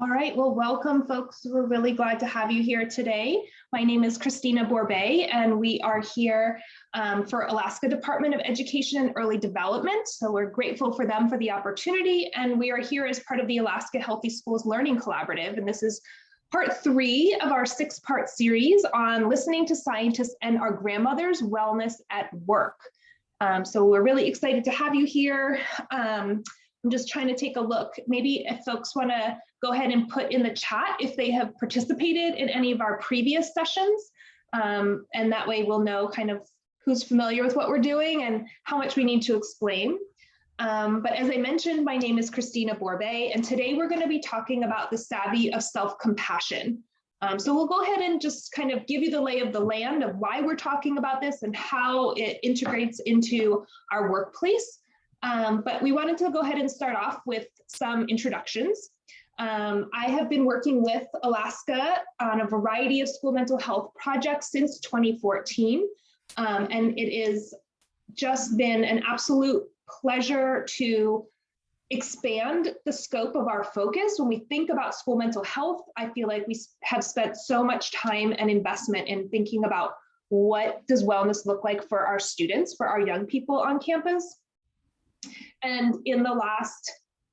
All right, well, welcome folks. We're really glad to have you here today. My name is Christina Borbet, and we are here for Alaska Department of Education and Early Development. So we're grateful for them for the opportunity, and we are here as part of the Alaska Healthy Schools Learning Collaborative. And this is part 3 of our 6-part series on listening to scientists and our grandmothers' wellness at work. So we're really excited to have you here. I'm just trying to take a look. Maybe if folks want to go ahead and put in the chat if they have participated in any of our previous sessions. And that way we'll know kind of who's familiar with what we're doing and how much we need to explain. But as I mentioned, my name is Christina Borbet, and today we're going to be talking about the savvy of self-compassion. So we'll go ahead and just kind of give you the lay of the land of why we're talking about this and how it integrates into our workplace. But we wanted to go ahead and start off with some introductions. I have been working with Alaska on a variety of school mental health projects since 2014. And it has just been an absolute pleasure to expand the scope of our focus. When we think about school mental health, I feel like we have spent so much time and investment in thinking about what does wellness look like for our students, for our young people on campus. And in the last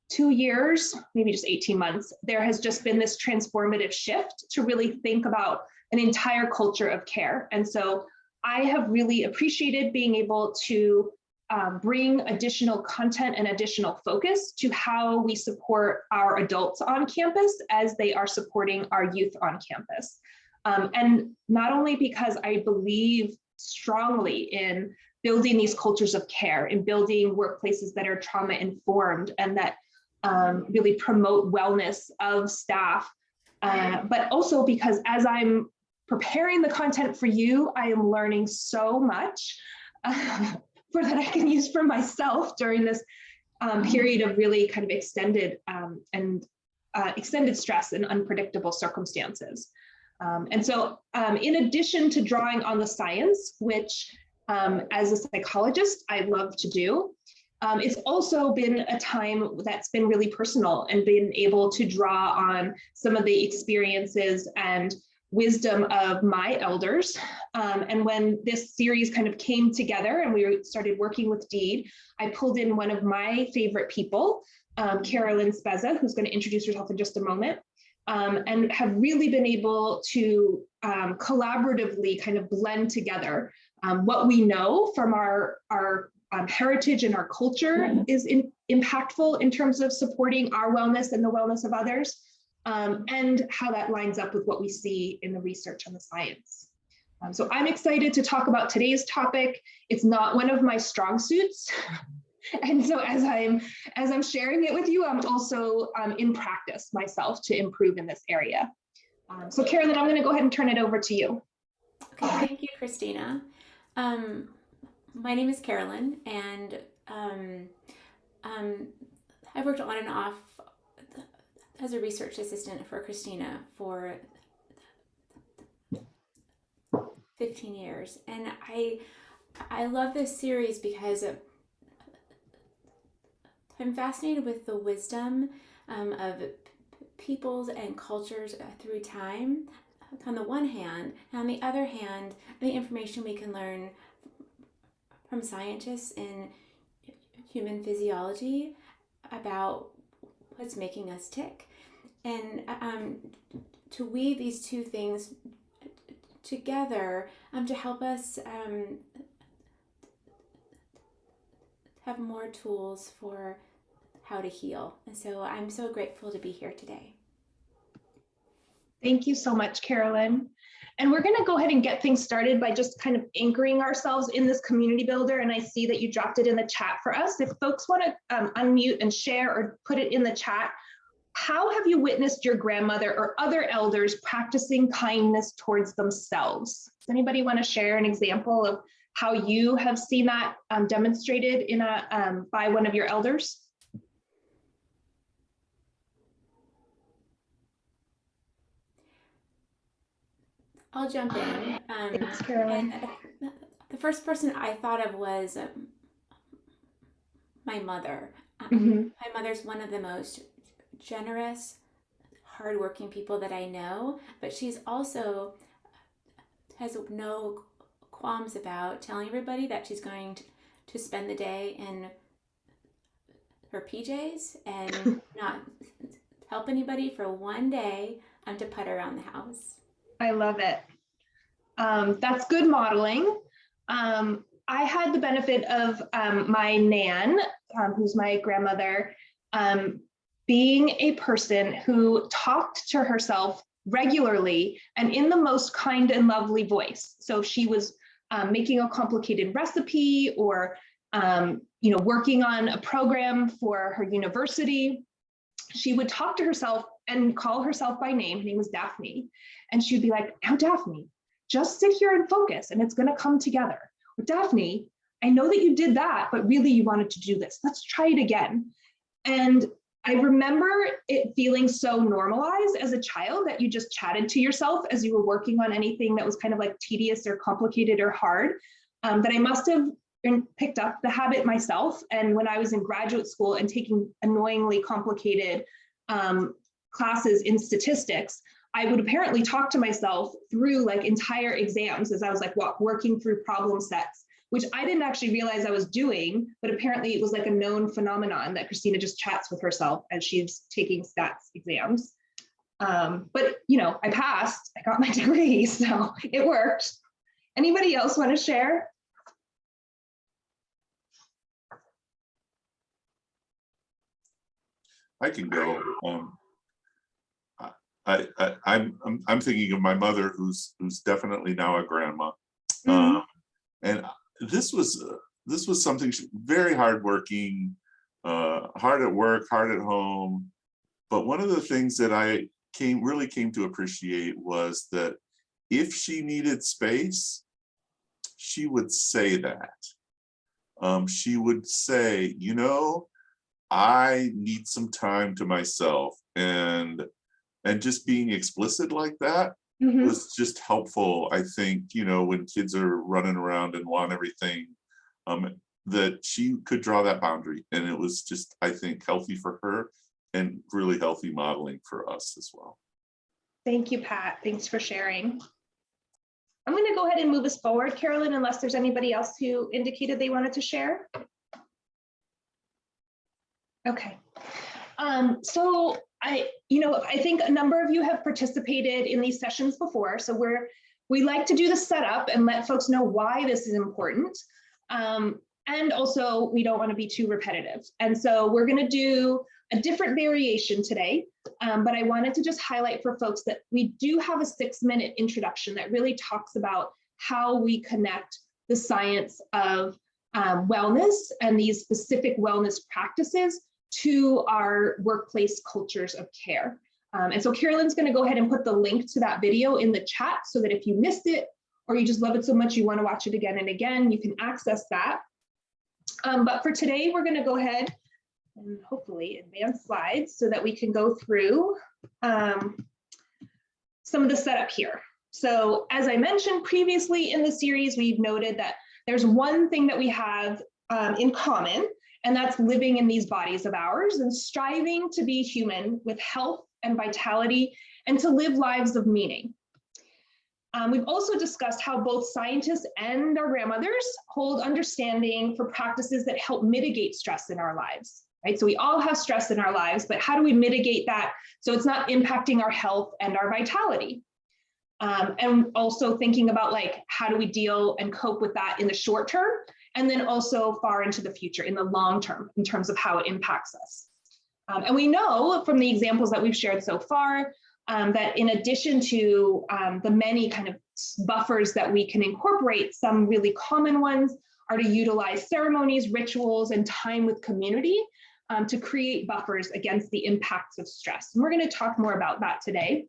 2 years, maybe just 18 months, there has just been this transformative shift to really think about an entire culture of care. And so I have really appreciated being able to bring additional content and additional focus to how we support our adults on campus as they are supporting our youth on campus. And not only because I believe strongly in building these cultures of care and building workplaces that are trauma informed and that really promote wellness of staff, but also because as I'm preparing the content for you, I am learning so much for that I can use for myself during this period of really kind of extended stress and unpredictable circumstances. And so in addition to drawing on the science, which as a psychologist, I love to do. It's also been a time that's been really personal and been able to draw on some of the experiences and wisdom of my elders. And when this series kind of came together and we started working with Deed, I pulled in one of my favorite people, Carolyn Spezza, who's going to introduce herself in just a moment, and have really been able to collaboratively kind of blend together what we know from our heritage and our culture is impactful in terms of supporting our wellness and the wellness of others, and how that lines up with what we see in the research and the science. So I'm excited to talk about today's topic. It's not one of my strong suits. And so as I'm sharing it with you, I'm also in practice myself to improve in this area. So Carolyn, I'm going to go ahead and turn it over to you. Okay, thank you, Christina. My name is Carolyn, and I've worked on and off as a research assistant for Christina for 15 years. And I love this series because I'm fascinated with the wisdom of peoples and cultures through time on the one hand, and on the other hand, the information we can learn from scientists in human physiology about what's making us tick. And to weave these two things together to help us have more tools for how to heal. And so I'm so grateful to be here today. Thank you so much, Carolyn. And we're going to go ahead and get things started by just kind of anchoring ourselves in this community builder. And I see that you dropped it in the chat for us. If folks want to unmute and share or put it in the chat, how have you witnessed your grandmother or other elders practicing kindness towards themselves? Does anybody want to share an example of how you have seen that demonstrated in by one of your elders? I'll jump in. Thanks, Carolyn. And the first person I thought of was my mother. My mother's one of the most generous, hardworking people that I know, but she's also has no qualms about telling everybody that she's going to spend the day in her PJs and not help anybody for one day to putter around the house. I love it. That's good modeling. I had the benefit of my Nan, who's my grandmother, being a person who talked to herself regularly and in the most kind and lovely voice. So she was making a complicated recipe or working on a program for her university. She would talk to herself and call herself by name. Her name was Daphne. And she'd be like, now Daphne, just sit here and focus and it's gonna come together. Or Daphne, I know that you did that, but really you wanted to do this. Let's try it again. And I remember it feeling so normalized as a child that you just chatted to yourself as you were working on anything that was kind of like tedious or complicated or hard, that I must have picked up the habit myself. And when I was in graduate school and taking annoyingly complicated classes in statistics, I would apparently talk to myself through like entire exams as I was like working through problem sets, which I didn't actually realize I was doing, but apparently it was like a known phenomenon that Christina just chats with herself as she's taking stats exams. But I passed, I got my degree, so it worked. Anybody else want to share? I can go. I'm thinking of my mother, who's definitely now a grandma, and this was something very hardworking, hard at work, hard at home. But one of the things that I really came to appreciate was that if she needed space, she would say that. She would say, I need some time to myself, and just being explicit like that was just helpful. I think, when kids are running around and want everything, that she could draw that boundary, and it was just, I think, healthy for her and really healthy modeling for us as well. Thank you, Pat. Thanks for sharing. I'm going to go ahead and move us forward, Carolyn, unless there's anybody else who indicated they wanted to share. Okay. So I think a number of you have participated in these sessions before. So we like to do the setup and let folks know why this is important. And also we don't want to be too repetitive. And so we're going to do a different variation today. But I wanted to just highlight for folks that we do have a 6-minute introduction that really talks about how we connect the science of wellness and these specific wellness practices to our workplace cultures of care. And so Carolyn's going to go ahead and put the link to that video in the chat so that if you missed it or you just love it so much you want to watch it again and again, you can access that. But for today, we're going to go ahead and hopefully advance slides so that we can go through some of the setup here. So as I mentioned previously in the series, we've noted that there's one thing that we have in common, and that's living in these bodies of ours and striving to be human with health and vitality and to live lives of meaning. We've also discussed how both scientists and our grandmothers hold understanding for practices that help mitigate stress in our lives, right? So we all have stress in our lives, but how do we mitigate that so it's not impacting our health and our vitality? And also thinking about how do we deal and cope with that in the short term, and then also far into the future in the long term in terms of how it impacts us. And we know from the examples that we've shared so far that in addition to the many kind of buffers that we can incorporate, some really common ones are to utilize ceremonies, rituals, and time with community to create buffers against the impacts of stress. And we're going to talk more about that today.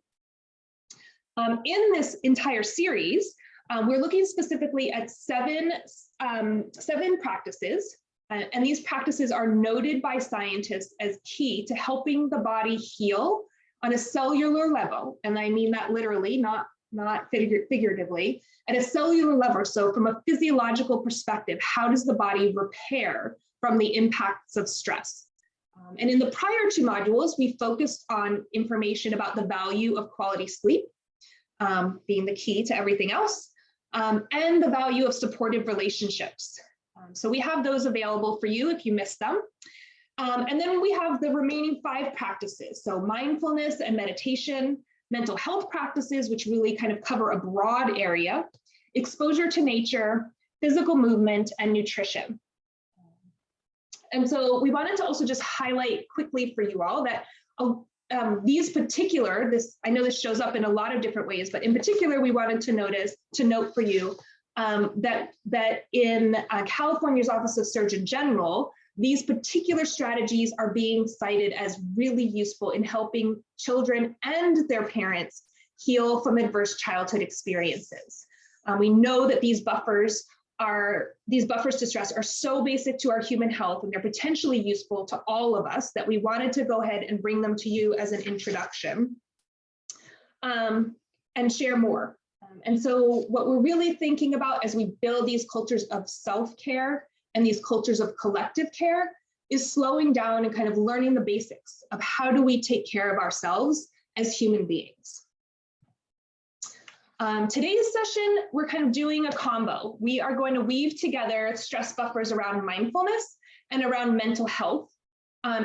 In this entire series, we're looking specifically at seven practices, and these practices are noted by scientists as key to helping the body heal on a cellular level, and I mean that literally, not figuratively, at a cellular level. So from a physiological perspective, how does the body repair from the impacts of stress? And in the prior two modules, we focused on information about the value of quality sleep, being the key to everything else, and the value of supportive relationships. So we have those available for you if you missed them. And then we have the remaining 5 practices. So mindfulness and meditation, mental health practices, which really kind of cover a broad area, exposure to nature, physical movement, and nutrition. And so we wanted to also just highlight quickly for you all that these particular, I know this shows up in a lot of different ways, but in particular, we wanted to note for you that in California's Office of Surgeon General, these particular strategies are being cited as really useful in helping children and their parents heal from adverse childhood experiences. We know that these buffers to stress are so basic to our human health, and they're potentially useful to all of us, that we wanted to go ahead and bring them to you as an introduction and share more. And so what we're really thinking about as we build these cultures of self-care and these cultures of collective care is slowing down and kind of learning the basics of how do we take care of ourselves as human beings. Today's session, we're kind of doing a combo. We are going to weave together stress buffers around mindfulness and around mental health.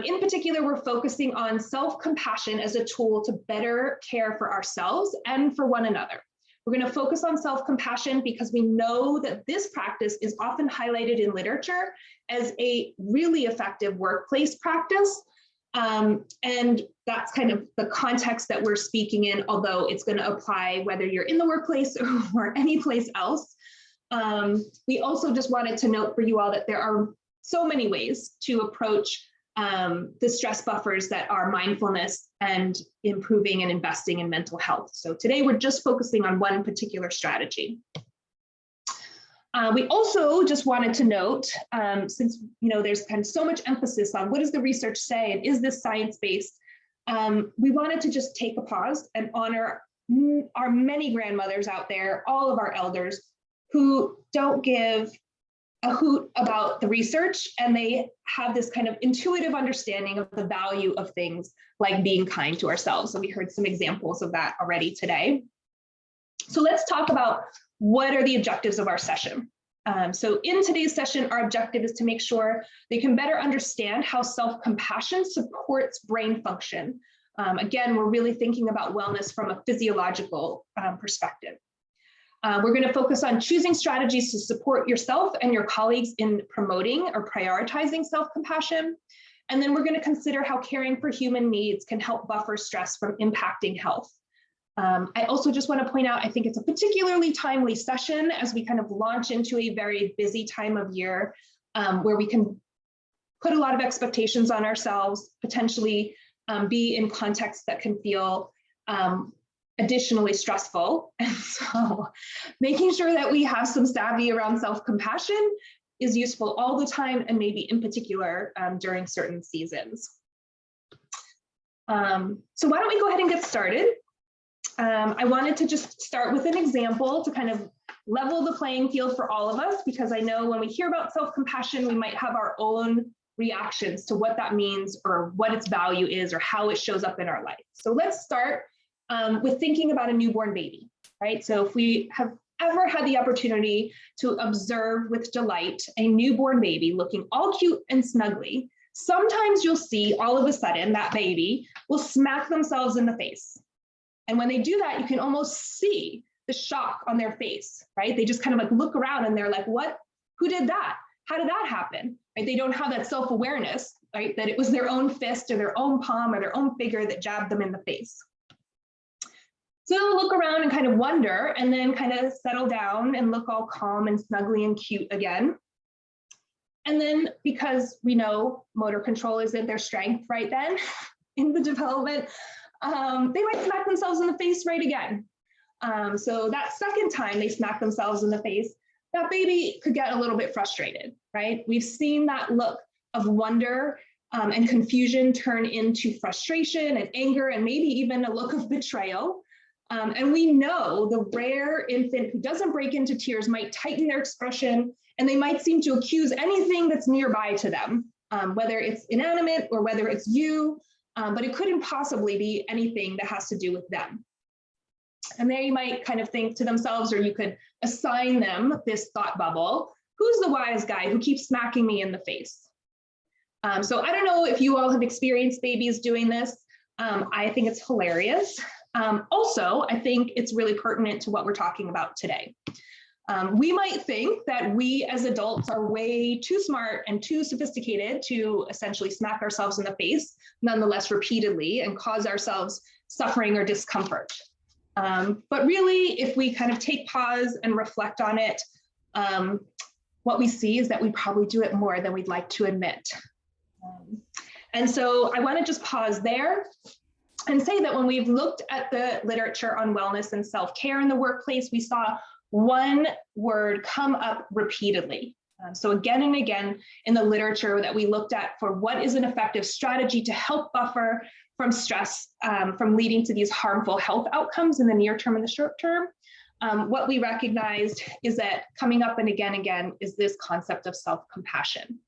In particular, we're focusing on self-compassion as a tool to better care for ourselves and for one another. We're going to focus on self-compassion because we know that this practice is often highlighted in literature as a really effective workplace practice. And that's kind of the context that we're speaking in, although it's going to apply whether you're in the workplace or any place else. We also just wanted to note for you all that there are so many ways to approach the stress buffers that are mindfulness and improving and investing in mental health. So today we're just focusing on one particular strategy. We also just wanted to note, since there's kind of so much emphasis on what does the research say and is this science-based, we wanted to just take a pause and honor our many grandmothers out there, all of our elders who don't give a hoot about the research, and they have this kind of intuitive understanding of the value of things like being kind to ourselves. So we heard some examples of that already today. So let's talk about what are the objectives of our session. So in today's session, our objective is to make sure they can better understand how self-compassion supports brain function. Again, we're really thinking about wellness from a physiological perspective. We're going to focus on choosing strategies to support yourself and your colleagues in promoting or prioritizing self-compassion. And then we're going to consider how caring for human needs can help buffer stress from impacting health. I also just want to point out, I think it's a particularly timely session as we kind of launch into a very busy time of year where we can put a lot of expectations on ourselves, potentially be in contexts that can feel additionally stressful. And so making sure that we have some savvy around self-compassion is useful all the time, and maybe in particular during certain seasons. So why don't we go ahead and get started? I wanted to just start with an example to kind of level the playing field for all of us, because I know when we hear about self-compassion, we might have our own reactions to what that means or what its value is or how it shows up in our life. So let's start with thinking about a newborn baby, right? So if we have ever had the opportunity to observe with delight a newborn baby looking all cute and snuggly, sometimes you'll see all of a sudden that baby will smack themselves in the face. And when they do that, you can almost see the shock on their face, right? They just kind of like look around and they're like, what? Who did that? How did that happen? Right? They don't have that self-awareness, right? That it was their own fist or their own palm or their own finger that jabbed them in the face. So they'll look around and kind of wonder, and then kind of settle down and look all calm and snuggly and cute again. And then, because we know motor control isn't their strength right then in the development, they might smack themselves in the face right again. So that second time they smack themselves in the face, that baby could get a little bit frustrated, right? We've seen that look of wonder and confusion turn into frustration and anger and maybe even a look of betrayal. And we know the rare infant who doesn't break into tears might tighten their expression, and they might seem to accuse anything that's nearby to them whether it's inanimate or whether it's you, but it couldn't possibly be anything that has to do with them. And there you might kind of think to themselves, or you could assign them this thought bubble. Who's the wise guy who keeps smacking me in the face? So I don't know if you all have experienced babies doing this. I think it's hilarious. Also, I think it's really pertinent to what we're talking about today. We might think that we as adults are way too smart and too sophisticated to essentially smack ourselves in the face, nonetheless repeatedly, and cause ourselves suffering or discomfort. But really, if we kind of take pause and reflect on it, what we see is that we probably do it more than we'd like to admit. And so I want to just pause there and say that when we've looked at the literature on wellness and self-care in the workplace, we saw one word come up repeatedly. So again and again in the literature that we looked at for what is an effective strategy to help buffer from stress, from leading to these harmful health outcomes in the near term and the short term, what we recognized is that coming up and again is this concept of self-compassion.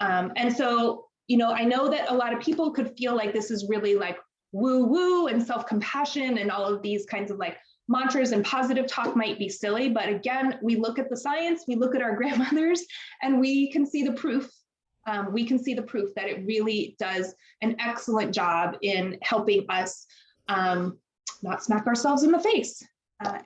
And so, I know that a lot of people could feel like this is really like woo-woo and self-compassion and all of these kinds of like mantras and positive talk might be silly, but again, we look at the science, we look at our grandmothers, and we can see the proof. We can see the proof that it really does an excellent job in helping us not smack ourselves in the face.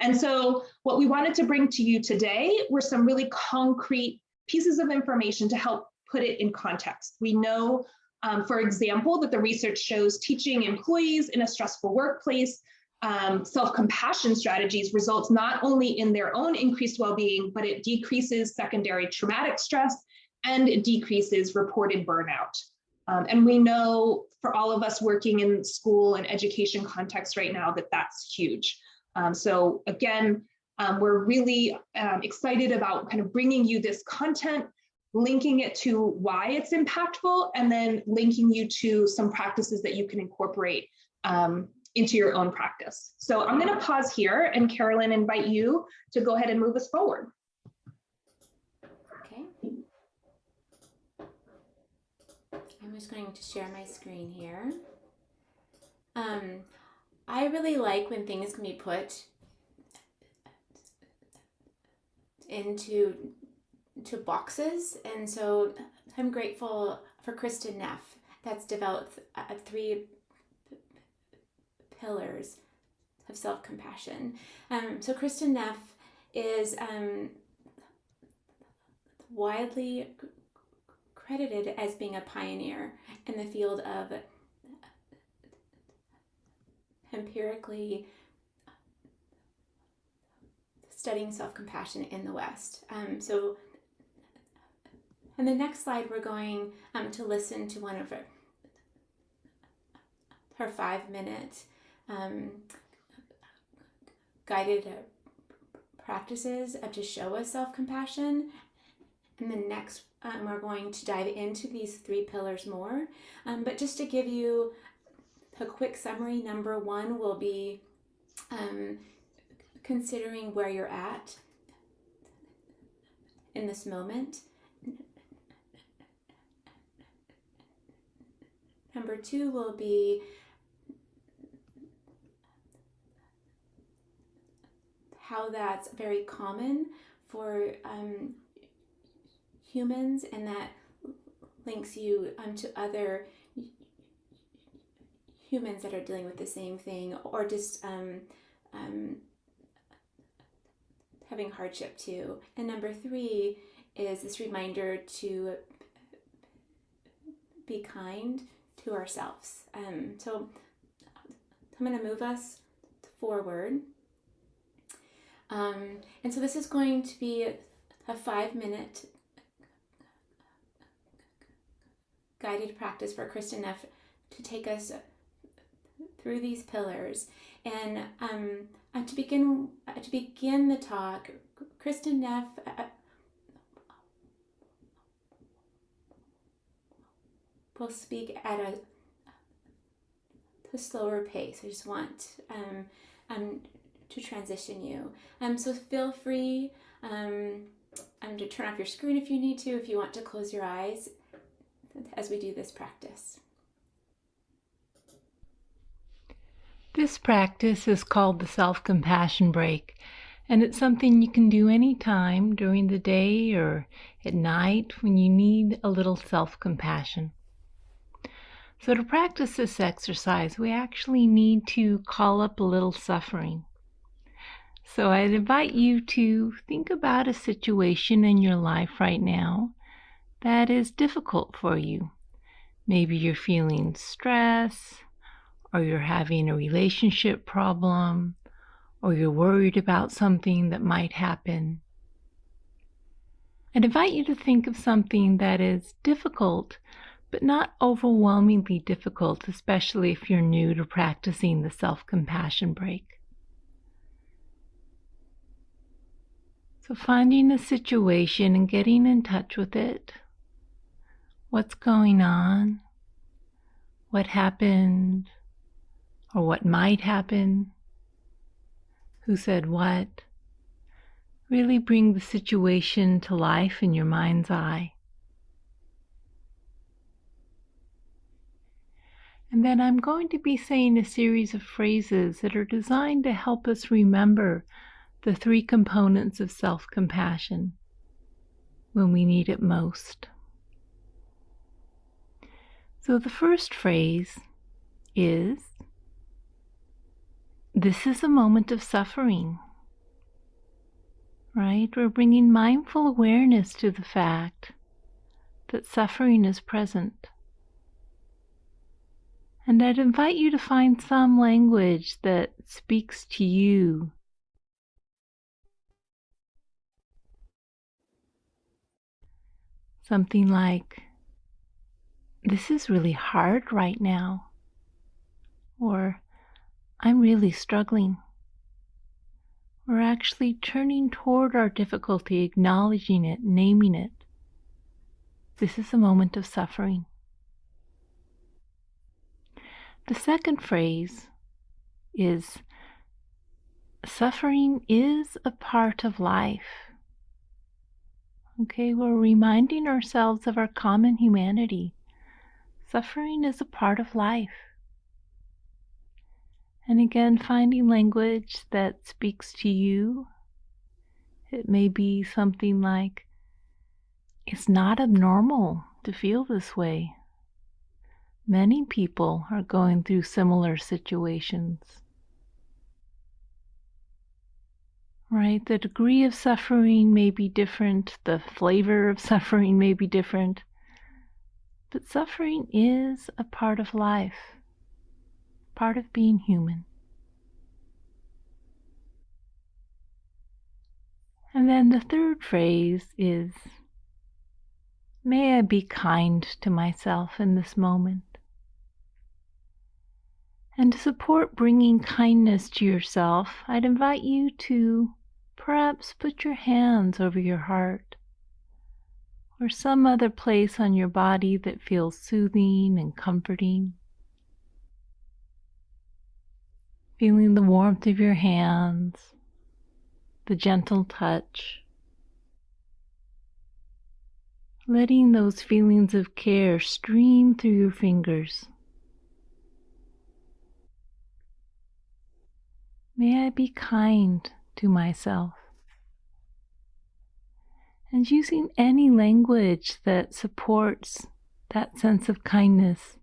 And so what we wanted to bring to you today were some really concrete pieces of information to help put it in context. We know, for example, that the research shows teaching employees in a stressful workplace self-compassion strategies results not only in their own increased well-being, but it decreases secondary traumatic stress and it decreases reported burnout. And we know for all of us working in school and education context right now that that's huge. So again, we're really excited about kind of bringing you this content, linking it to why it's impactful, and then linking you to some practices that you can incorporate into your own practice. So I'm going to pause here and Carolyn, invite you to go ahead and move us forward. Okay. I'm just going to share my screen here. I really like when things can be put into boxes, and so I'm grateful for Kristen Neff that's developed 3 pillars of self-compassion. So Kristen Neff is widely credited as being a pioneer in the field of empirically studying self-compassion in the West. So in the next slide, we're going to listen to one of her 5-minute guided practices to show us self-compassion. And then next, we're going to dive into these 3 pillars more. But just to give you a quick summary, number 1 will be considering where you're at in this moment. Number 2 will be how that's very common for humans, and that links you to other humans that are dealing with the same thing, or just having hardship too. And number 3 is this reminder to be kind to ourselves. So I'm going to move us forward. And so this is going to be a 5-minute guided practice for Kristen Neff to take us through these pillars. And to begin the talk, Kristen Neff will speak at a slower pace. I just want to transition you. So feel free to turn off your screen if you need to, if you want to close your eyes. as we do this practice. This practice is called the Self-Compassion Break, and it's something you can do anytime during the day or at night when you need a little self-compassion. So to practice this exercise, we actually need to call up a little suffering. So I'd invite you to think about a situation in your life right now that is difficult for you. Maybe you're feeling stress, or you're having a relationship problem, or you're worried about something that might happen. I'd invite you to think of something that is difficult, but not overwhelmingly difficult, especially if you're new to practicing the self-compassion break. So finding a situation and getting in touch with it. What's going on? What happened? Or what might happen? Who said what? Really bring the situation to life in your mind's eye. And then I'm going to be saying a series of phrases that are designed to help us remember the three components of self-compassion when we need it most. So the first phrase is, this is a moment of suffering, right? We're bringing mindful awareness to the fact that suffering is present. And I'd invite you to find some language that speaks to you. Something like, this is really hard right now, or I'm really struggling. We're actually turning toward our difficulty, acknowledging it, naming it. This is a moment of suffering. The second phrase is, suffering is a part of life. Okay, we're reminding ourselves of our common humanity. Suffering is a part of life. And again, finding language that speaks to you. It may be something like, it's not abnormal to feel this way. Many people are going through similar situations. Right? The degree of suffering may be different, the flavor of suffering may be different, but suffering is a part of life, part of being human. And then the third phrase is, may I be kind to myself in this moment. And to support bringing kindness to yourself, I'd invite you to perhaps put your hands over your heart or some other place on your body that feels soothing and comforting. Feeling the warmth of your hands, the gentle touch. Letting those feelings of care stream through your fingers. May I be kind to myself. And using any language that supports that sense of kindness.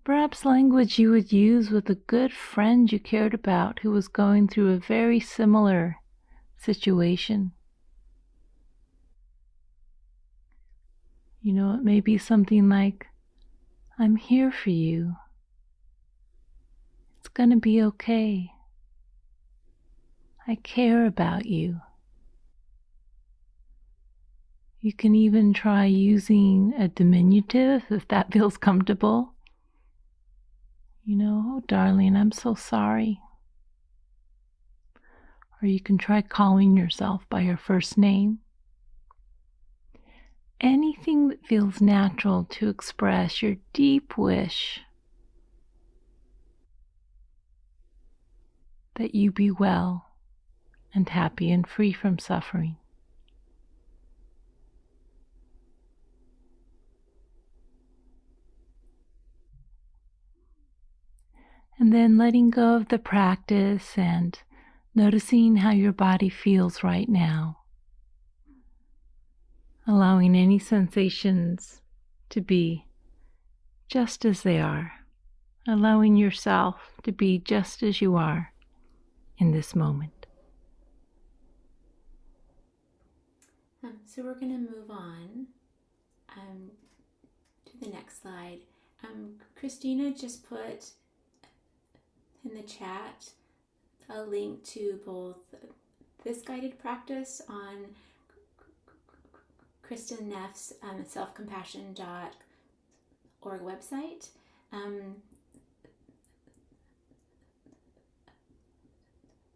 Perhaps language you would use with a good friend you cared about who was going through a very similar situation. You know, it may be something like, I'm here for you. It's going to be okay. I care about you. You can even try using a diminutive if that feels comfortable. You know, oh darling, I'm so sorry. Or you can try calling yourself by your first name. Anything that feels natural to express your deep wish that you be well and happy and free from suffering. And then letting go of the practice and noticing how your body feels right now. Allowing any sensations to be just as they are. Allowing yourself to be just as you are in this moment. So we're going to move on to the next slide. Christina just put in the chat a link to both this guided practice on Kristen Neff's selfcompassion.org website,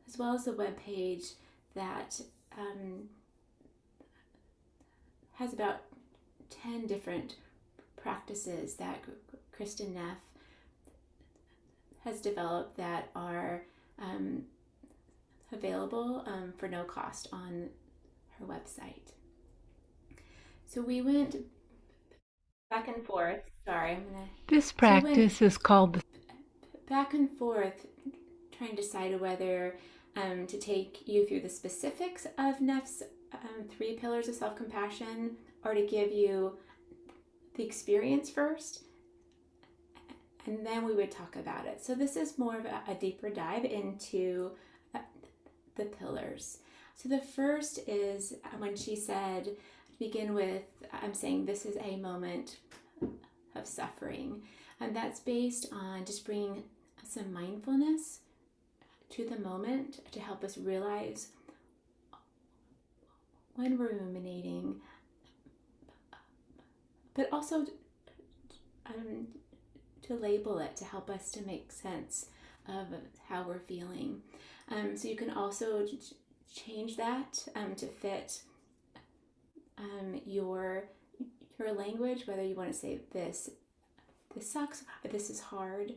as well as a webpage that has about 10 different practices that Kristen Neff has developed that are available for no cost on her website. So we went back and forth. Sorry, This practice is called the back and forth, trying to decide whether to take you through the specifics of Neff's 3 pillars of self-compassion, or to give you the experience first, and then we would talk about it. So this is more of a deeper dive into the pillars. So the first is when she said, to begin with, I'm saying this is a moment of suffering. And that's based on just bringing some mindfulness to the moment to help us realize when we're ruminating, but also to label it to help us to make sense of how we're feeling. So you can also change that to fit your language, whether you want to say this sucks, or this is hard,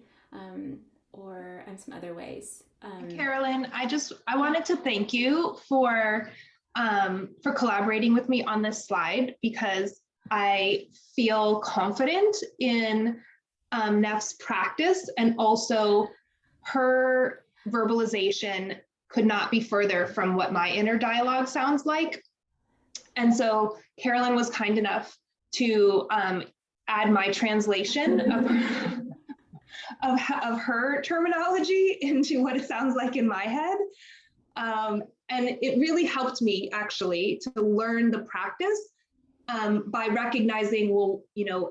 or some other ways. Carolyn, I wanted to thank you for collaborating with me on this slide, because I feel confident in Neff's practice, and also her verbalization could not be further from what my inner dialogue sounds like. And so Carolyn was kind enough to add my translation of her terminology into what it sounds like in my head. And it really helped me actually to learn the practice by recognizing, well,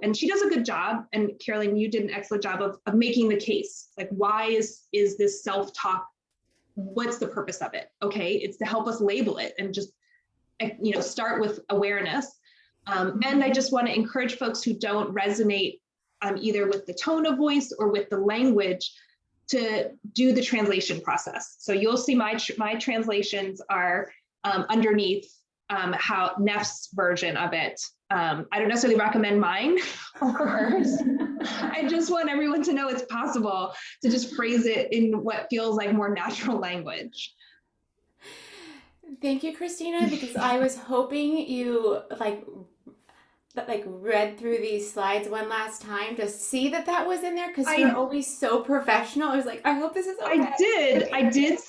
and she does a good job, and Carolyn, you did an excellent job of making the case. Like, why is this self-talk? What's the purpose of it? Okay, it's to help us label it and just, start with awareness. And I just want to encourage folks who don't resonate either with the tone of voice or with the language to do the translation process. So you'll see my translations are underneath how Neff's version of it. I don't necessarily recommend mine or hers. I just want everyone to know it's possible to just phrase it in what feels like more natural language. Thank you, Christina, because I was hoping you read through these slides one last time to see that was in there, because you're always so professional. I was like, I hope this is okay. I did.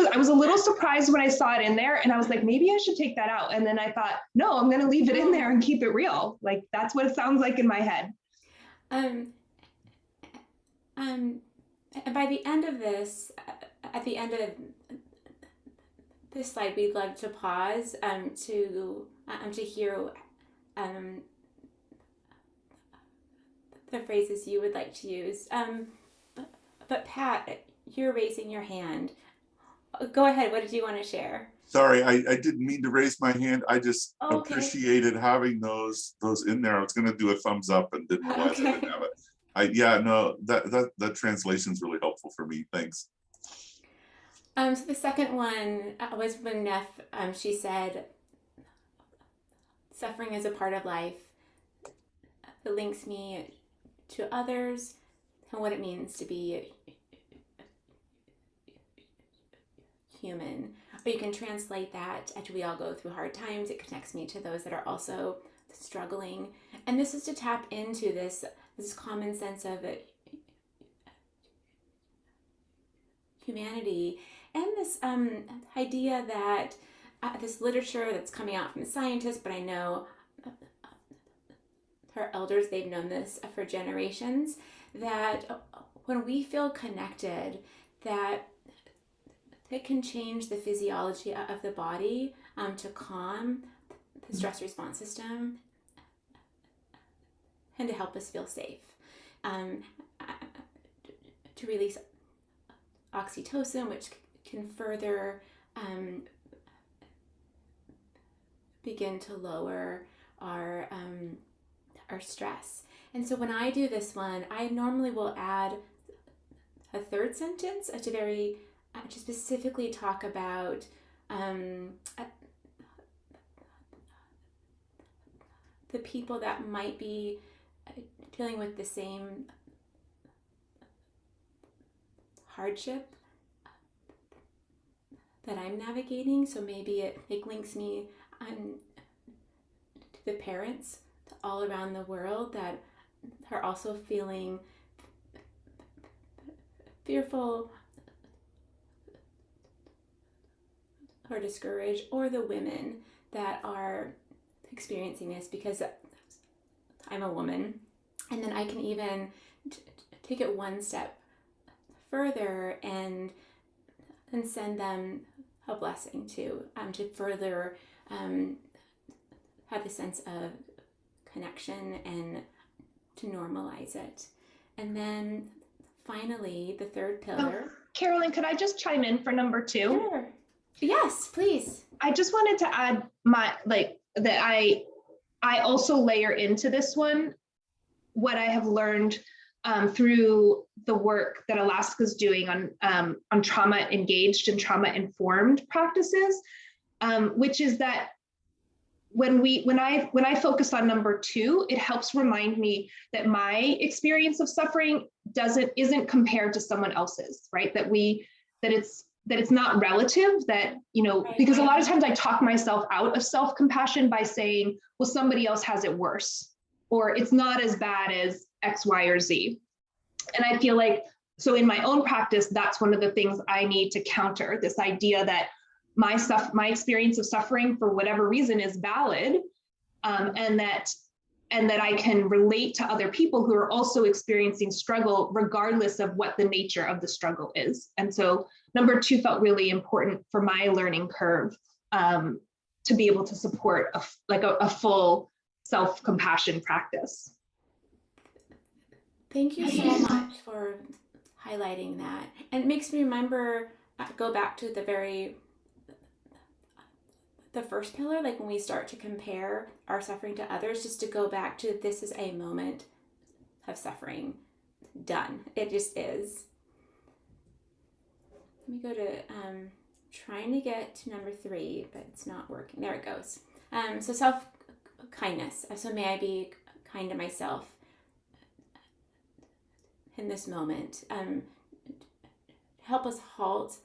I was a little surprised when I saw it in there, and I was like, maybe I should take that out. And then I thought, no, I'm going to leave it in there and keep it real. Like, that's what it sounds like in my head. And by the end of this, at the end of this slide, we'd love to pause to hear the phrases you would like to use. But Pat, you're raising your hand. Go ahead. What did you want to share? Sorry, I didn't mean to raise my hand. I just appreciated having those in there. I was going to do a thumbs up and didn't realize I didn't have it. That translation is really helpful for me. Thanks. So the second one was when Neff, she said, suffering is a part of life. It links me to others and what it means to be human. Or you can translate that as we all go through hard times. It connects me to those that are also struggling. And this is to tap into this common sense of humanity, and this idea that this literature that's coming out from the scientists, but I know our elders, they've known this for generations, that when we feel connected, that it can change the physiology of the body to calm the stress response system and to help us feel safe, to release oxytocin, which can further begin to lower our stress. And so when I do this one, I normally will add a third sentence to specifically talk about the people that might be dealing with the same hardship that I'm navigating. So maybe it links me to the parents all around the world that are also feeling fearful or discouraged, or the women that are experiencing this, because I'm a woman. And then I can even take it one step further and send them a blessing to further have a sense of connection and to normalize it. And then finally, the third pillar. Carolyn, could I just chime in for number 2? Sure. Yes, please. I just wanted to add that I also layer into this one what I have learned through the work that Alaska's doing on trauma engaged and trauma informed practices, which is that when I focus on number 2, it helps remind me that my experience of suffering isn't compared to someone else's, right? That it's not relative, that, because a lot of times I talk myself out of self-compassion by saying, well, somebody else has it worse, or it's not as bad as X, Y, or Z. And I feel like, so in my own practice, that's one of the things I need to counter, this idea that my experience of suffering for whatever reason is valid, and that I can relate to other people who are also experiencing struggle regardless of what the nature of the struggle is. And so number 2 felt really important for my learning curve, to be able to support a full self-compassion practice. Thank you so much for highlighting that. And it makes me remember, go back to the first pillar, like when we start to compare our suffering to others, just to go back to, this is a moment of suffering. Done. It just is. Let me go to trying to get to number 3, but it's not working. There it goes. So self-kindness. So may I be kind to myself in this moment. Help us halt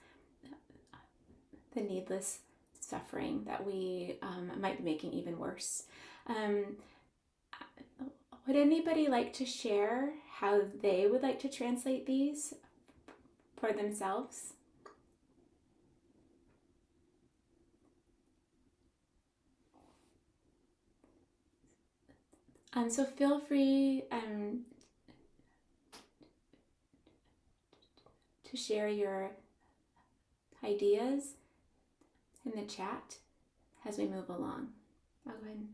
the needless suffering that we might be making even worse. Would anybody like to share how they would like to translate these for themselves? So feel free to share your ideas in the chat as we move along. I'll go ahead.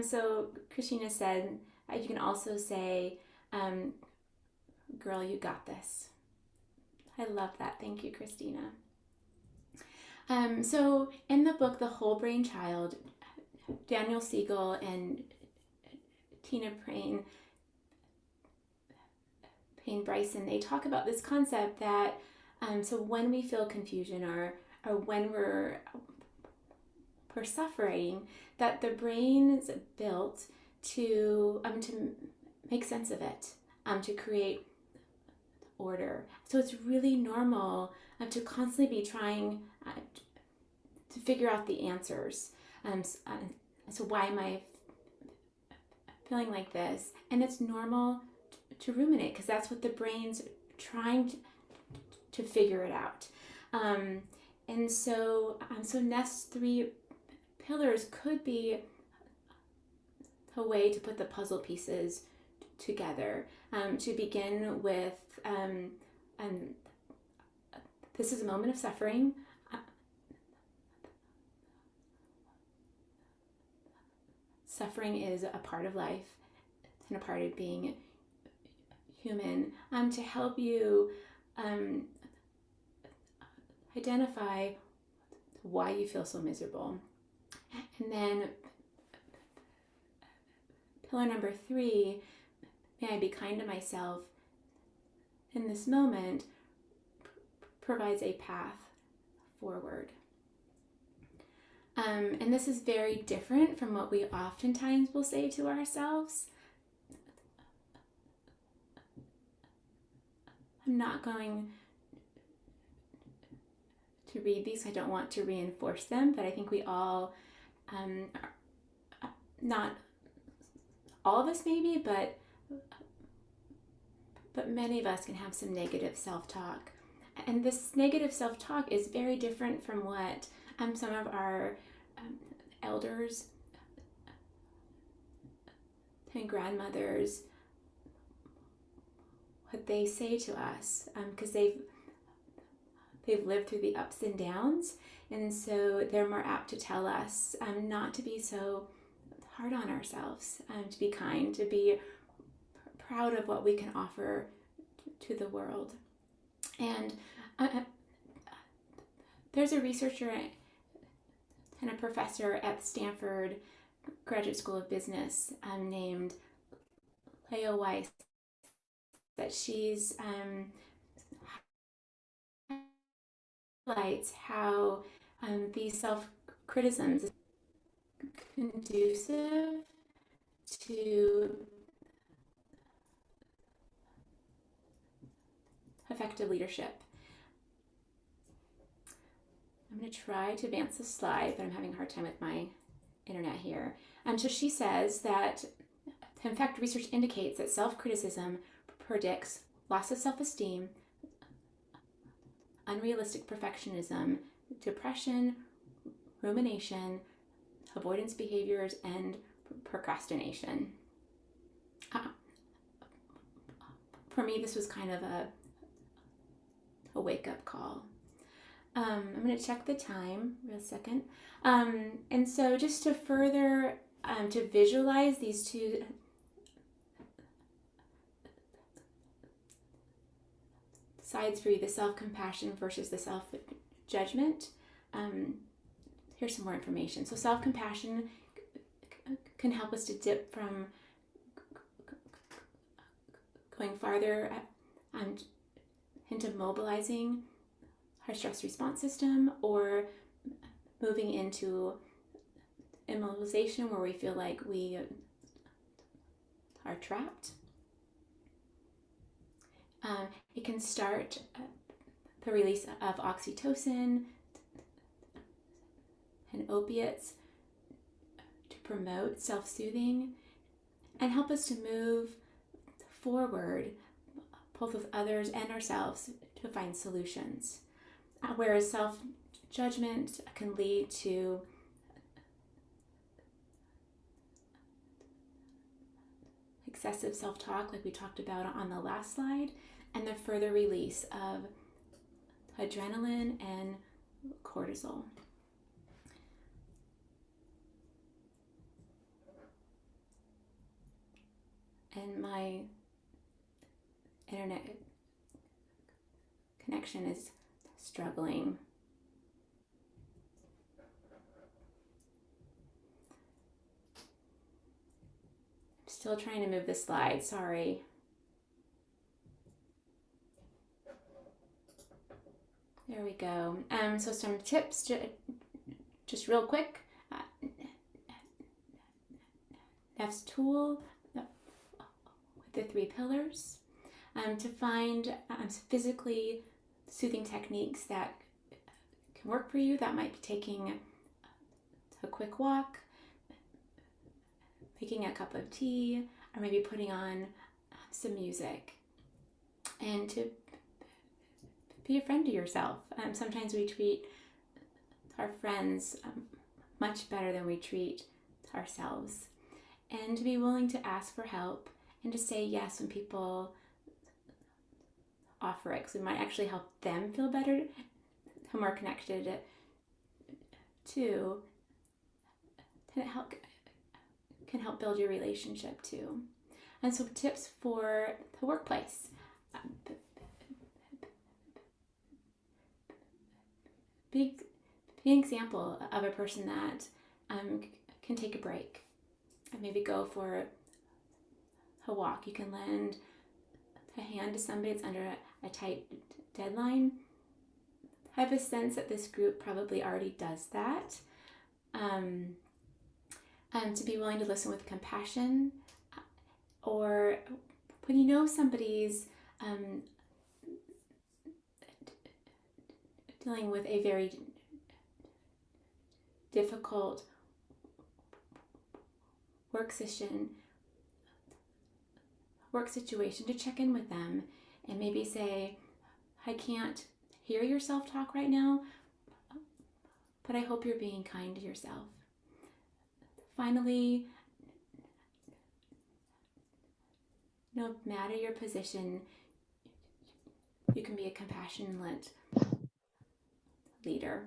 So Christina said, you can also say, girl, you got this. I love that. Thank you, Christina. So in the book, The Whole Brain Child, Daniel Siegel and Tina Payne Bryson, they talk about this concept that so when we feel confusion or when we're suffering, that the brain is built to make sense of it, to create order. So it's really normal to constantly be trying to figure out the answers. So why am I feeling like this? And it's normal to ruminate, because that's what the brain's trying to figure it out. And so Nest's 3 pillars could be a way to put the puzzle pieces together. To begin with, this is a moment of suffering. Suffering is a part of life and a part of being human. To help you identify why you feel so miserable. And then pillar number 3, may I be kind to myself in this moment, provides a path forward. And this is very different from what we oftentimes will say to ourselves. I'm not going to read these. I don't want to reinforce them, but I think we all, not all of us maybe, but many of us can have some negative self-talk. And this negative self-talk is very different from what some of our elders and grandmothers, what they say to us, because they've lived through the ups and downs, and so they're more apt to tell us not to be so hard on ourselves, to be kind, to be proud of what we can offer to the world. And there's a researcher and a professor at Stanford Graduate School of Business named Leo Weiss, that she's highlights how these self-criticisms is conducive to effective leadership. I'm going to try to advance the slide, but I'm having a hard time with my internet here. So she says that, in fact, research indicates that self-criticism predicts loss of self-esteem, unrealistic perfectionism, depression, rumination, avoidance behaviors, and procrastination. For me, this was kind of a wake-up call. I'm going to check the time real second. And so just to further, to visualize these two sides for you, the self-compassion versus the self-judgment, here's some more information. So self-compassion can help us to dip from going farther into mobilizing our stress response system, or moving into immobilization where we feel like we are trapped. It can start the release of oxytocin and opiates to promote self-soothing and help us to move forward, both with others and ourselves, to find solutions. Whereas self-judgment can lead to excessive self-talk, like we talked about on the last slide, and the further release of adrenaline and cortisol. And my internet connection is struggling. I'm still trying to move the slide, sorry. There we go. So some tips, just real quick. Neff's tool with the 3 pillars. To find physically soothing techniques that can work for you. That might be taking a quick walk, making a cup of tea, or maybe putting on some music. And to be a friend to yourself. Sometimes we treat our friends much better than we treat ourselves. And to be willing to ask for help and to say yes when people offer it, because we might actually help them feel better, feel more connected to, can help build your relationship too. And so tips for the workplace. Be an example of a person that can take a break and maybe go for a walk. You can lend a hand to somebody that's under a tight deadline. I have a sense that this group probably already does that. To be willing to listen with compassion, or when you know somebody's dealing with a very difficult work situation, to check in with them and maybe say, I can't hear your self-talk right now, but I hope you're being kind to yourself. Finally, no matter your position, you can be a compassionate leader.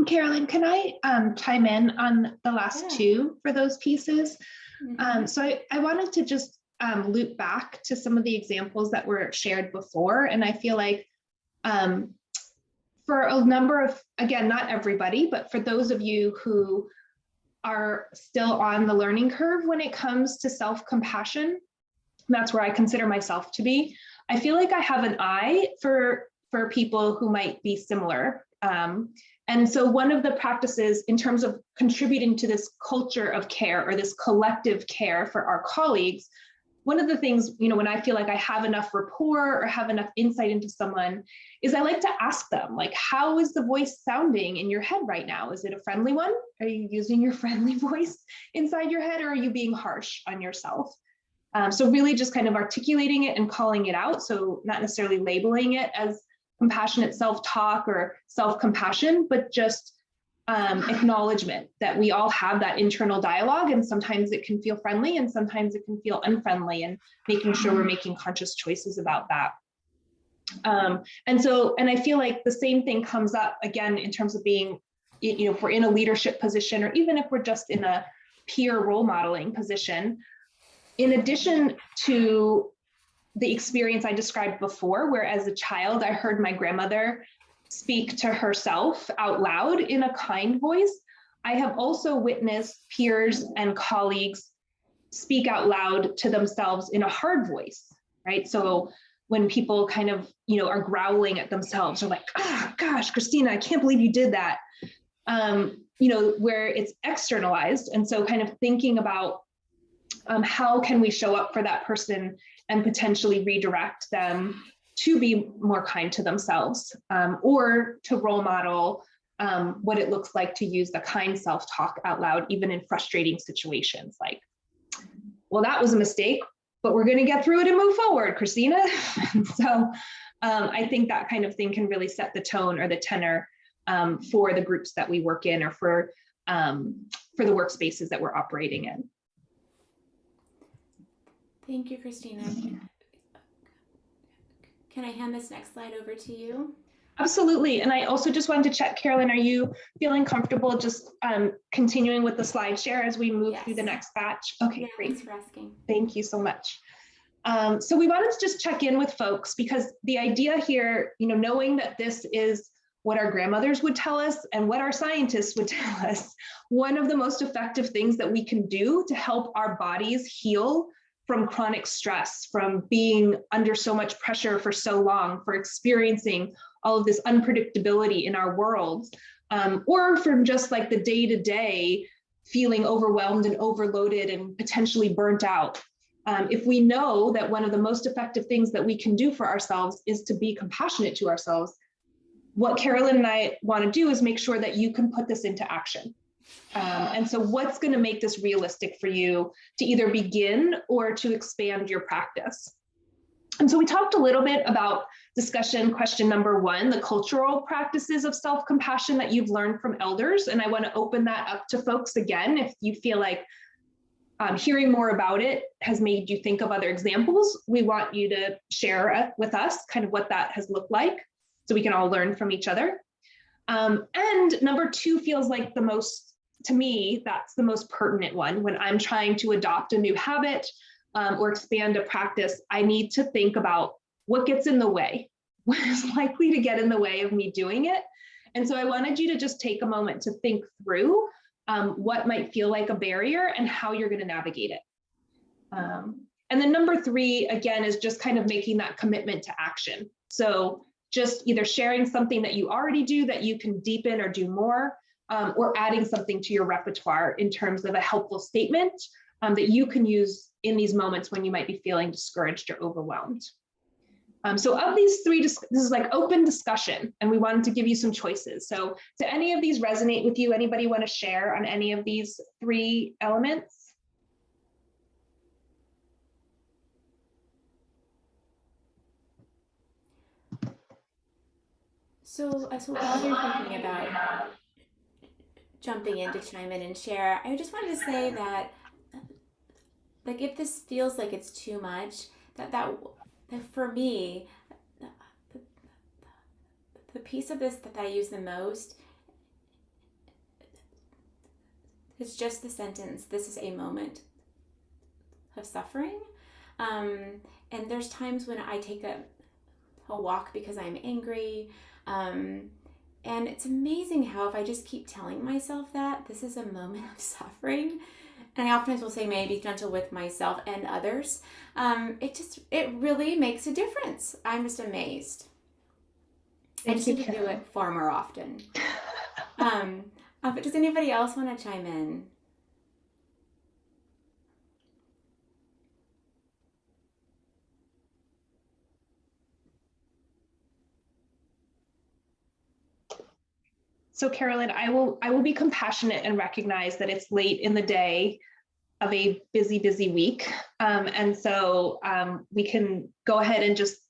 Carolyn, can I chime in on the last two for those pieces? Mm-hmm. So I wanted to just loop back to some of the examples that were shared before. And I feel like for a number of, again, not everybody, but for those of you who are still on the learning curve when it comes to self-compassion, that's where I consider myself to be. I feel like I have an eye for people who might be similar. And so one of the practices in terms of contributing to this culture of care or this collective care for our colleagues, one of the things, when I feel like I have enough rapport or have enough insight into someone is I like to ask them, like, how is the voice sounding in your head right now? Is it a friendly one? Are you using your friendly voice inside your head, or are you being harsh on yourself? So really just kind of articulating it and calling it out. So not necessarily labeling it as compassionate self-talk or self-compassion, but just acknowledgement that we all have that internal dialogue, and sometimes it can feel friendly and sometimes it can feel unfriendly, and making sure we're making conscious choices about that. And I feel like the same thing comes up again in terms of being, if we're in a leadership position, or even if we're just in a peer role modeling position, in addition to the experience I described before, where as a child, I heard my grandmother speak to herself out loud in a kind voice, I have also witnessed peers and colleagues speak out loud to themselves in a hard voice, right? So when people kind of, are growling at themselves, or like, oh, gosh, Christina, I can't believe you did that, where it's externalized. And so kind of thinking about how can we show up for that person and potentially redirect them to be more kind to themselves, or to role model what it looks like to use the kind self-talk out loud, even in frustrating situations. Like, well, that was a mistake, but we're going to get through it and move forward, Christina. So I think that kind of thing can really set the tone or the tenor for the groups that we work in, or for the workspaces that we're operating in. Thank you, Christina. Can I hand this next slide over to you? Absolutely. And I also just wanted to check, Carolyn, are you feeling comfortable just continuing with the slide share as we move through the next batch? Okay, great. Thanks for asking. Thank you so much. So we wanted to just check in with folks, because the idea here, knowing that this is what our grandmothers would tell us and what our scientists would tell us, one of the most effective things that we can do to help our bodies heal from chronic stress, from being under so much pressure for so long, for experiencing all of this unpredictability in our world, or from just like the day-to-day feeling overwhelmed and overloaded and potentially burnt out. If we know that one of the most effective things that we can do for ourselves is to be compassionate to ourselves, what Carolyn and I want to do is make sure that you can put this into action. And so what's going to make this realistic for you to either begin or to expand your practice? And so we talked a little bit about discussion question number 1, the cultural practices of self-compassion that you've learned from elders. And I want to open that up to folks again. If you feel like hearing more about it has made you think of other examples, we want you to share with us kind of what that has looked like so we can all learn from each other. And number 2 feels like the most, to me, that's the most pertinent one. When I'm trying to adopt a new habit or expand a practice, I need to think about what gets in the way, what is likely to get in the way of me doing it. And so I wanted you to just take a moment to think through what might feel like a barrier and how you're going to navigate it. And then number 3, again, is just kind of making that commitment to action. So just either sharing something that you already do that you can deepen or do more, or adding something to your repertoire in terms of a helpful statement that you can use in these moments when you might be feeling discouraged or overwhelmed. So of these 3, this is like open discussion, and we wanted to give you some choices. So do any of these resonate with you? Anybody want to share on any of these 3 elements? So while you're thinking about jumping in to chime in and share, I just wanted to say that, like, if this feels like it's too much, that for me, the piece of this that I use the most is just the sentence, "This is a moment of suffering." And there's times when I take a walk because I'm angry. And it's amazing how if I just keep telling myself that this is a moment of suffering, and I oftentimes will say, maybe be gentle with myself and others, it really makes a difference. I'm just amazed. I just need to do it far more often. But does anybody else want to chime in? So Carolyn, I will be compassionate and recognize that it's late in the day of a busy week. And so we can go ahead and just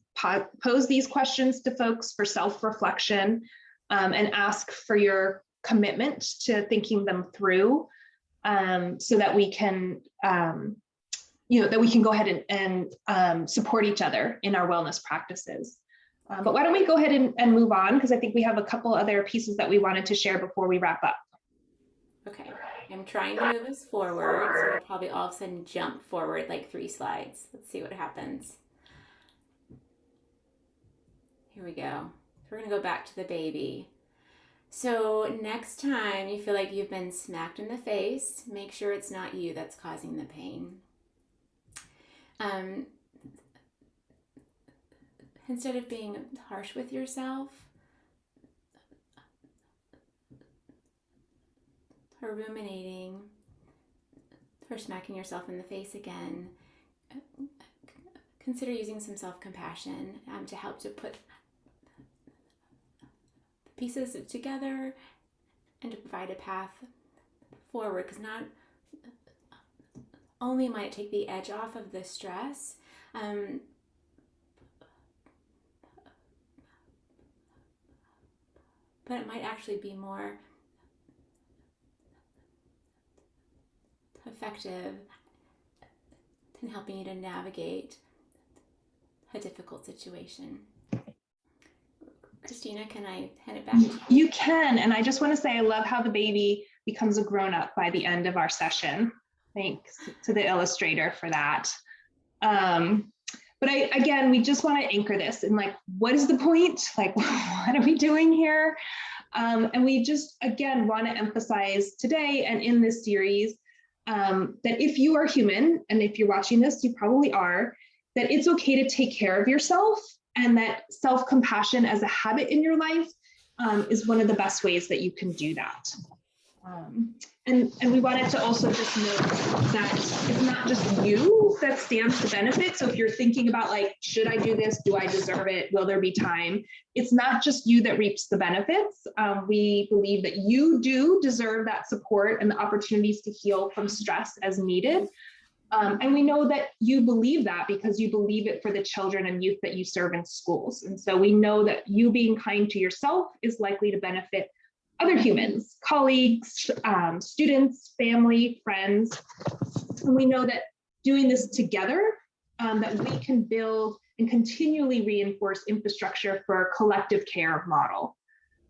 pose these questions to folks for self-reflection and ask for your commitment to thinking them through so that we can, that we can go ahead and support each other in our wellness practices. But why don't we go ahead and move on, because I think we have a couple other pieces that we wanted to share before we wrap up. Okay, I'm trying to move us forward, so we'll probably all of a sudden jump forward like 3 slides. Let's see what happens. Here we go. So we're gonna go back to the baby. So next time you feel like you've been smacked in the face, make sure it's not you that's causing the pain. Instead of being harsh with yourself or ruminating or smacking yourself in the face again, consider using some self-compassion to help to put the pieces together and to provide a path forward, because not only might it take the edge off of the stress, but it might actually be more effective in helping you to navigate a difficult situation. Christina, can I hand it back to you? You can, and I just want to say I love how the baby becomes a grown-up by the end of our session. Thanks to the illustrator for that. But again, we just want to anchor this in, like, what is the point? Like, what are we doing here? And we just, again, want to emphasize today and in this series that if you are human, and if you're watching this, you probably are, that it's okay to take care of yourself, and that self-compassion as a habit in your life is one of the best ways that you can do that. And we wanted to also just note that it's not just you that stands to benefit. So if you're thinking about, like, should I do this? Do I deserve it? Will there be time? It's not just you that reaps the benefits. We believe that you do deserve that support and the opportunities to heal from stress as needed. And we know that you believe that because you believe it for the children and youth that you serve in schools. And so we know that you being kind to yourself is likely to benefit other humans, colleagues, students, family, friends. And we know that doing this together, that we can build and continually reinforce infrastructure for a collective care model.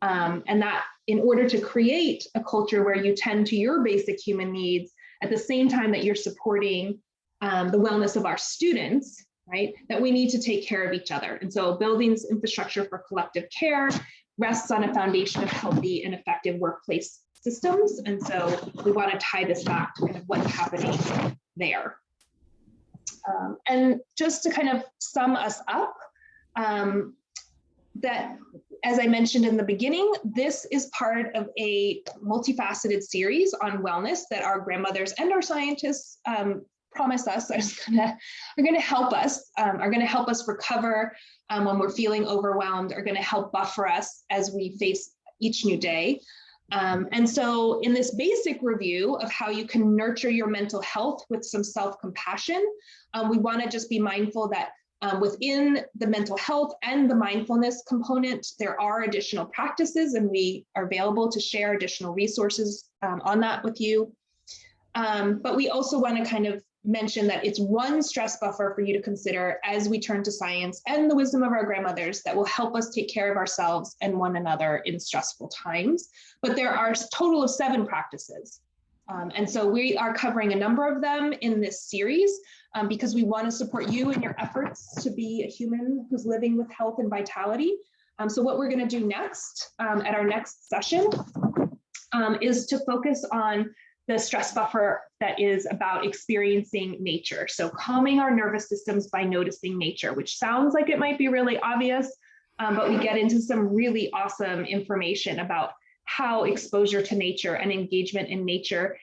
And that in order to create a culture where you tend to your basic human needs at the same time that you're supporting the wellness of our students, right, that we need to take care of each other. And so building this infrastructure for collective care rests on a foundation of healthy and effective workplace systems. And so we want to tie this back to kind of what's happening there. And just to kind of sum us up, that, as I mentioned in the beginning, this is part of a multifaceted series on wellness that our grandmothers and our scientists promise us are going to help us recover when we're feeling overwhelmed, are going to help buffer us as we face each new day. And so in this basic review of how you can nurture your mental health with some self-compassion, we want to just be mindful that within the mental health and the mindfulness component, there are additional practices, and we are available to share additional resources on that with you. But we also want to kind of mention that it's one stress buffer for you to consider as we turn to science and the wisdom of our grandmothers that will help us take care of ourselves and one another in stressful times. But there are a total of 7 practices. And so we are covering a number of them in this series because we want to support you in your efforts to be a human who's living with health and vitality. So what we're going to do next at our next session is to focus on the stress buffer that is about experiencing nature. So calming our nervous systems by noticing nature, which sounds like it might be really obvious, but we get into some really awesome information about how exposure to nature and engagement in nature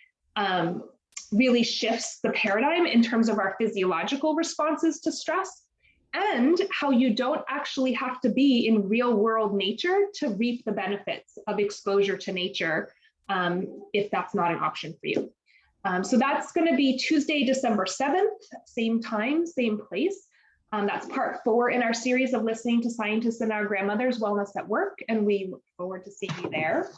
really shifts the paradigm in terms of our physiological responses to stress, and how you don't actually have to be in real world nature to reap the benefits of exposure to nature if that's not an option for you. So that's going to be Tuesday, December 7th, same time, same place. That's part 4 in our series of listening to scientists and our grandmothers' wellness at work, and we look forward to seeing you there.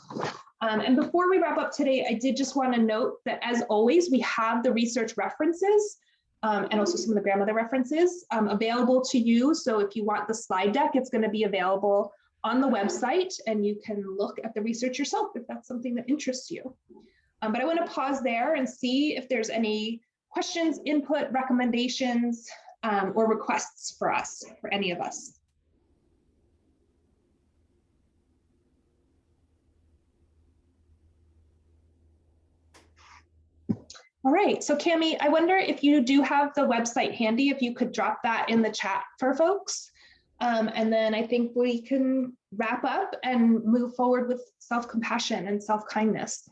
And before we wrap up today, I did just want to note that, as always, we have the research references and also some of the grandmother references available to you. So if you want the slide deck, it's going to be available on the website, and you can look at the research yourself if that's something that interests you. But I want to pause there and see if there's any questions, input, recommendations, or requests for us, for any of us. All right, so Cami, I wonder if you do have the website handy, if you could drop that in the chat for folks. And then I think we can wrap up and move forward with self-compassion and self-kindness.